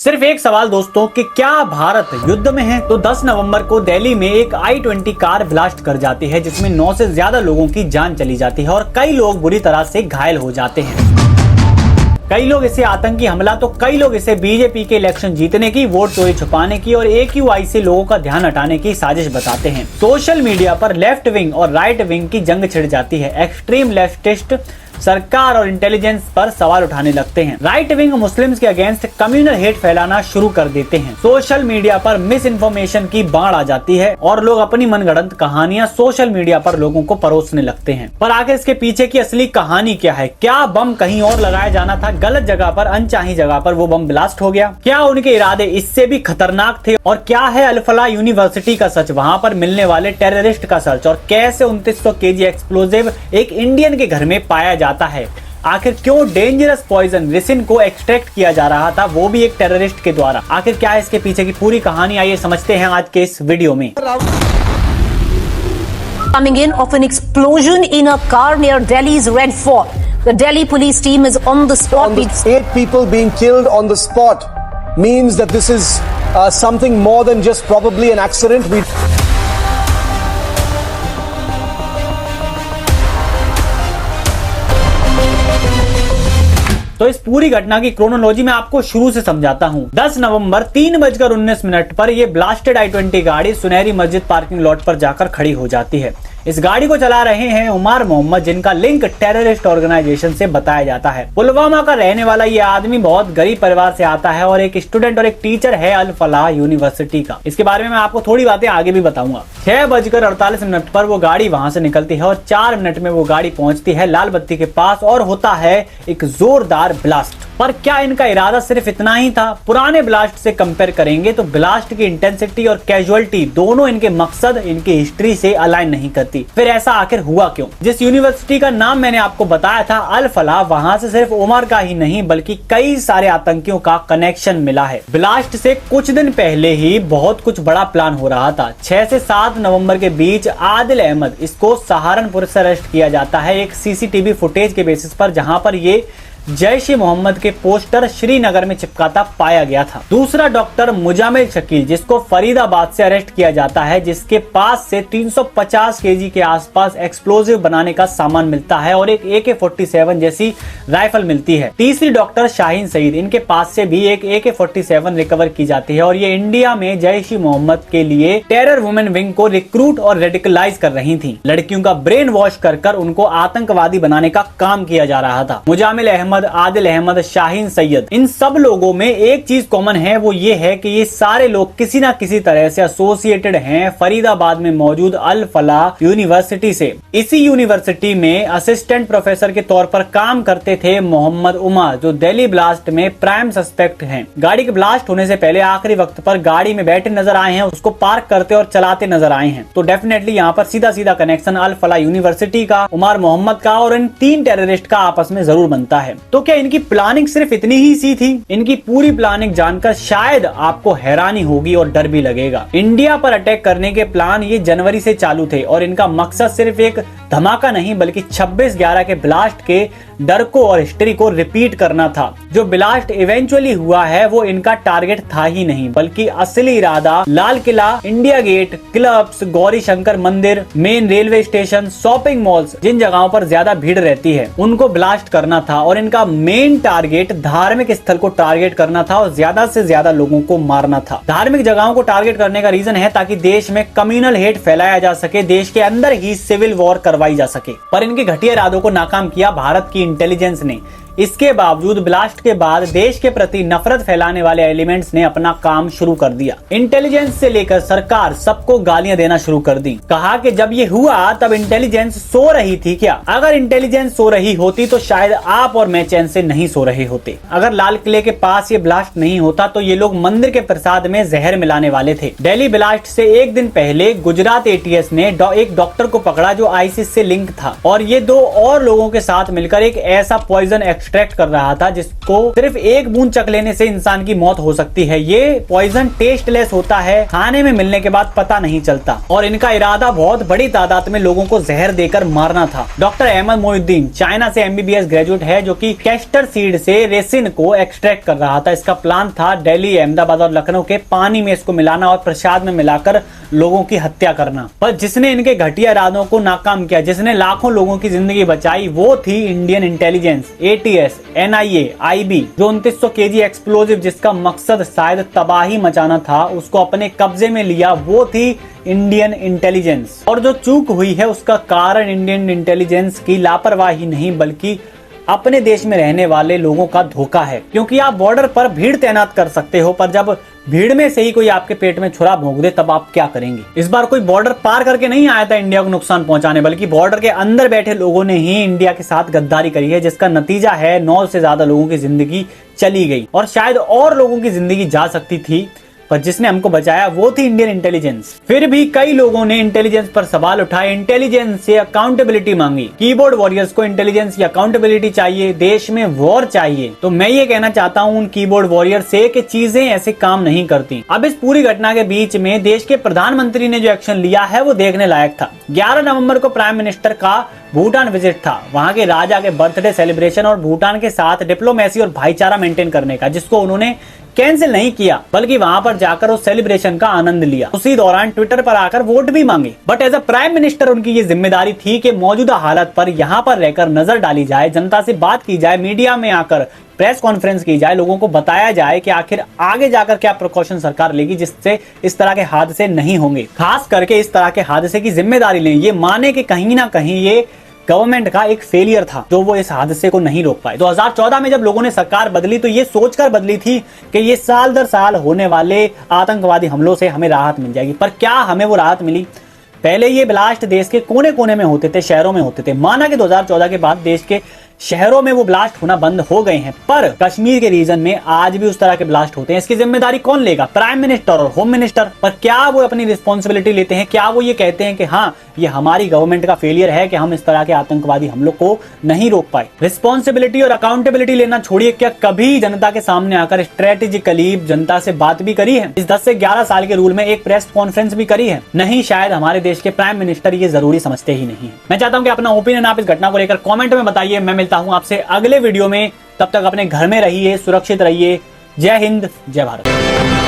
सिर्फ एक सवाल दोस्तों कि क्या भारत युद्ध में है? तो 10 नवंबर को दिल्ली में एक I-20 कार ब्लास्ट कर जाती है जिसमें 9 से ज्यादा लोगों की जान चली जाती है और कई लोग बुरी तरह से घायल हो जाते हैं। कई लोग इसे आतंकी हमला तो कई लोग इसे बीजेपी के इलेक्शन जीतने की, वोट चोरी छुपाने की और AQI से लोगों का ध्यान हटाने की साजिश बताते हैं। सोशल मीडिया पर लेफ्ट विंग और राइट विंग की जंग छिड़ जाती है। एक्सट्रीम लेफ्टिस्ट सरकार और इंटेलिजेंस पर सवाल उठाने लगते हैं। राइट विंग मुस्लिम्स के अगेंस्ट कम्युनल हेट फैलाना शुरू कर देते हैं। सोशल मीडिया पर मिस इन्फॉर्मेशन की बाढ़ आ जाती है और लोग अपनी मनगढ़ंत कहानियां सोशल मीडिया पर लोगों को परोसने लगते हैं। पर आखिर इसके पीछे की असली कहानी क्या है? क्या बम कहीं और लगाया जाना था, गलत जगह पर, अनचाही जगह पर वो बम ब्लास्ट हो गया? क्या उनके इरादे इससे भी खतरनाक थे? और क्या है अल-फलाह यूनिवर्सिटी का सच, वहाँ पर मिलने वाले टेररिस्ट का सच, और कैसे 2900 kg एक्सप्लोजिव एक इंडियन के घर में पाया जाता है? आखिर क्यों डेंजरस पॉइजन रिसिन को एक्सट्रैक्ट किया जा रहा था, वो भी एक टेररिस्ट के द्वारा? आखिर क्या है इसके पीछे की पूरी कहानी, आइए समझते हैं आज के इस वीडियो में। Coming in of an explosion in a car near Delhi's Red Fort. The Delhi police team is on the spot. 8 people being killed on the spot means that this is something more than just probably an accident. तो इस पूरी घटना की chronology में आपको शुरू से समझाता हूँ। 10 नवंबर 3:19 पर यह ब्लास्टेड I-20 गाड़ी सुनहरी मस्जिद पार्किंग लॉट पर जाकर खड़ी हो जाती है। इस गाड़ी को चला रहे हैं उमर मोहम्मद, जिनका लिंक टेररिस्ट ऑर्गेनाइजेशन से बताया जाता है। पुलवामा का रहने वाला ये आदमी बहुत गरीब परिवार से आता है और एक स्टूडेंट और एक टीचर है अल-फलाह यूनिवर्सिटी का। इसके बारे में मैं आपको थोड़ी बातें आगे भी बताऊंगा। 6:48 पर वो गाड़ी वहां से निकलती है और 4 मिनट में वो गाड़ी पहुंचती है लाल बत्ती के पास और होता है एक जोरदार ब्लास्ट। पर क्या इनका इरादा सिर्फ इतना ही था? पुराने ब्लास्ट से कंपेयर करेंगे तो ब्लास्ट की इंटेंसिटी और कैजुअलिटी दोनों इनके मकसद, इनकी हिस्ट्री से अलाइन नहीं करती। फिर ऐसा आखिर हुआ क्यों? जिस यूनिवर्सिटी का नाम मैंने आपको बताया था अल-फलाह, वहां से सिर्फ उमर का ही नहीं बल्कि कई सारे आतंकियों का कनेक्शन मिला है। ब्लास्ट से कुछ दिन पहले ही बहुत कुछ बड़ा प्लान हो रहा था। 6 से 7 नवंबर के बीच आदिल अहमद, इसको सहारनपुर से अरेस्ट किया जाता है एक CCTV फुटेज के बेसिस पर, जहां पर ये जैश-ए-मोहम्मद के पोस्टर श्रीनगर में चिपकाता पाया गया था। दूसरा डॉक्टर मुजामिल शकील, जिसको फरीदाबाद से अरेस्ट किया जाता है, जिसके पास से 350 kg के आसपास एक्सप्लोजिव बनाने का सामान मिलता है और एक AK-47 जैसी राइफल मिलती है। तीसरी डॉक्टर शाहीन सईद, इनके पास से भी एक AK-47 रिकवर की जाती है और ये इंडिया में जैश-ए-मोहम्मद के लिए टेरर वुमेन विंग को रिक्रूट और रेडिकलाइज कर रही थी। लड़कियों का ब्रेन वॉश कर उनको आतंकवादी बनाने का काम किया जा रहा था। मुजामिल अहमद, आदिल अहमद, शाहीन सैयद, इन सब लोगों में एक चीज कॉमन है, वो ये है कि ये सारे लोग किसी ना किसी तरह से एसोसिएटेड हैं फरीदाबाद में मौजूद अल-फलाह यूनिवर्सिटी से। इसी यूनिवर्सिटी में असिस्टेंट प्रोफेसर के तौर पर काम करते थे मोहम्मद उमर, जो दिल्ली ब्लास्ट में प्राइम सस्पेक्ट हैं। गाड़ी के ब्लास्ट होने से पहले आखिरी वक्त पर गाड़ी में बैठे नजर आए हैं, उसको पार्क करते और चलाते नजर आए हैं। तो डेफिनेटली यहाँ पर सीधा सीधा कनेक्शन अल-फलाह यूनिवर्सिटी का, उमर मोहम्मद का और इन 3 टेररिस्ट का आपस में जरूर बनता है। तो क्या इनकी प्लानिंग सिर्फ इतनी ही सी थी? इनकी पूरी प्लानिंग जानकर शायद आपको हैरानी होगी और डर भी लगेगा। इंडिया पर अटैक करने के प्लान ये जनवरी से चालू थे और इनका मकसद सिर्फ एक धमाका नहीं बल्कि 26/11 के ब्लास्ट के डर को और हिस्ट्री को रिपीट करना था। जो ब्लास्ट इवेंचुअली हुआ है वो इनका टारगेट था ही नहीं बल्कि असली इरादा Lal Qila, India Gate, clubs, Gauri Shankar मंदिर, main railway station, shopping malls, जिन जगहों पर ज्यादा भीड़ रहती है उनको ब्लास्ट करना था। और इनका मेन टारगेट धार्मिक स्थल को टारगेट करना था और ज्यादा से ज्यादा लोगों को मारना था। धार्मिक जगहों को टारगेट करने का रीजन है ताकि देश में कम्युनल हेट फैलाया जा सके, देश के अंदर ही सिविल वॉर करवाई जा सके। पर इनके घटिया इरादों को नाकाम किया भारत की इंटेलिजेंस ने। इसके बावजूद ब्लास्ट के बाद देश के प्रति नफरत फैलाने वाले एलिमेंट्स ने अपना काम शुरू कर दिया। इंटेलिजेंस से लेकर सरकार सबको गालियां देना शुरू कर दी। कहा कि जब ये हुआ तब इंटेलिजेंस सो रही थी क्या? अगर इंटेलिजेंस सो रही होती तो शायद आप और मैं चैन से नहीं सो रहे होते। अगर लाल किले के पास ये ब्लास्ट नहीं होता तो ये लोग मंदिर के प्रसाद में जहर मिलाने वाले थे। दिल्ली ब्लास्ट से एक दिन पहले गुजरात ATS ने एक डॉक्टर को पकड़ा जो ISIS से लिंक था और ये 2 और लोगों के साथ मिलकर एक ऐसा पॉइजन एक्सट्रैक्ट कर रहा था, जिसको सिर्फ एक बूंद चख लेने से इंसान की मौत हो सकती है। ये पॉइजन टेस्टलेस होता है, खाने में मिलने के बाद पता नहीं चलता, और इनका इरादा बहुत बड़ी तादाद में लोगों को जहर देकर मारना था। डॉक्टर अहमद मोइनुद्दीन चाइना से MBBS ग्रेजुएट है, जो कि कैस्टर सीड से रेसिन को एक्सट्रैक्ट कर रहा था। इसका प्लान था दिल्ली, अहमदाबाद और लखनऊ के पानी में इसको मिलाना और प्रसाद में मिलाकर लोगों की हत्या करना। पर जिसने इनके घटिया इरादों को नाकाम किया, जिसने लाखों लोगों की जिंदगी बचाई, वो थी Indian intelligence, ATS, NIA, IB, जो 2900 kg एक्सप्लोजिव, जिसका मकसद शायद तबाही मचाना था, उसको अपने कब्जे में लिया। वो थी इंडियन इंटेलिजेंस। और जो चूक हुई है उसका कारण इंडियन इंटेलिजेंस की लापरवाही नहीं, बल्कि अपने देश में रहने वाले लोगों का धोखा है। क्योंकि आप बॉर्डर पर भीड़ तैनात कर सकते हो, पर जब भीड़ में से ही कोई आपके पेट में छुरा भोंक दे, तब आप क्या करेंगे? इस बार कोई बॉर्डर पार करके नहीं आया था इंडिया को नुकसान पहुंचाने, बल्कि बॉर्डर के अंदर बैठे लोगों ने ही इंडिया के साथ गद्दारी करी है, जिसका नतीजा है 9 से ज्यादा लोगों की जिंदगी चली गई, और शायद और लोगों की जिंदगी जा सकती थी, पर जिसने हमको बचाया वो थी इंडियन इंटेलिजेंस। फिर भी कई लोगों ने इंटेलिजेंस पर सवाल उठाए, इंटेलिजेंस से अकाउंटेबिलिटी मांगी। कीबोर्ड वॉरियर्स को इंटेलिजेंस की अकाउंटेबिलिटी चाहिए, देश में वॉर चाहिए। तो मैं ये कहना चाहता हूँ उन कीबोर्ड वॉरियर से कि चीजें ऐसे काम नहीं करती। अब इस पूरी घटना के बीच में देश के प्रधानमंत्री ने जो एक्शन लिया है वो देखने लायक था। 11 नवंबर को प्राइम मिनिस्टर का भूटान विजिट था, वहां के राजा के बर्थडे सेलिब्रेशन और भूटान के साथ डिप्लोमेसी और भाईचारा मेंटेन करने का, जिसको उन्होंने कैंसिल नहीं किया, बल्कि वहां पर जाकर उस सेलिब्रेशन का आनंद लिया। उसी दौरान ट्विटर पर आकर वोट भी मांगे। But as a prime minister उनकी ये जिम्मेदारी थी कि मौजूदा हालत पर यहाँ पर रहकर नजर डाली जाए, जनता से बात की जाए, मीडिया में आकर प्रेस कॉन्फ्रेंस की जाए, लोगों को बताया जाए कि आखिर आगे जाकर क्या प्रिकॉशन सरकार लेगी, जिससे इस तरह के हादसे नहीं होंगे। खास करके इस तरह के हादसे की जिम्मेदारी लें, ये माने कि कहीं ना कहीं ये गवर्नमेंट का एक फेलियर था, जो वो इस हादसे को नहीं रोक पाए। 2014 में जब लोगों ने सरकार बदली तो ये सोचकर बदली थी कि ये साल दर साल होने वाले आतंकवादी हमलों से हमें राहत मिल जाएगी। पर क्या हमें वो राहत मिली? पहले ये ब्लास्ट देश के कोने कोने में होते थे, शहरों में होते थे। माना कि 2014 के बाद देश के शहरों में वो ब्लास्ट होना बंद हो गए हैं, पर कश्मीर के रीजन में आज भी उस तरह के ब्लास्ट होते हैं। इसकी जिम्मेदारी कौन लेगा? प्राइम मिनिस्टर और होम मिनिस्टर। पर क्या वो अपनी रिस्पॉन्सिबिलिटी लेते हैं? क्या वो ये कहते हैं कि हाँ, ये हमारी गवर्नमेंट का फेलियर है कि हम इस तरह के आतंकवादी हमलों को नहीं रोक पाए? रिस्पॉन्सिबिलिटी और अकाउंटेबिलिटी लेना छोड़िए, क्या कभी जनता के सामने आकर स्ट्रेटेजिकली जनता से बात भी करी है? इस 10 से 11 साल के रूल में एक प्रेस कॉन्फ्रेंस भी करी है? नहीं, शायद हमारे देश के प्राइम मिनिस्टर ये जरूरी समझते ही नहीं है। मैं चाहता हूं कि अपना ओपिनियन आप इस घटना को लेकर कमेंट में बताइए। मैं मिलता हूं आपसे अगले वीडियो में, तब तक अपने घर में रहिए, सुरक्षित रहिए। जय हिंद, जय भारत।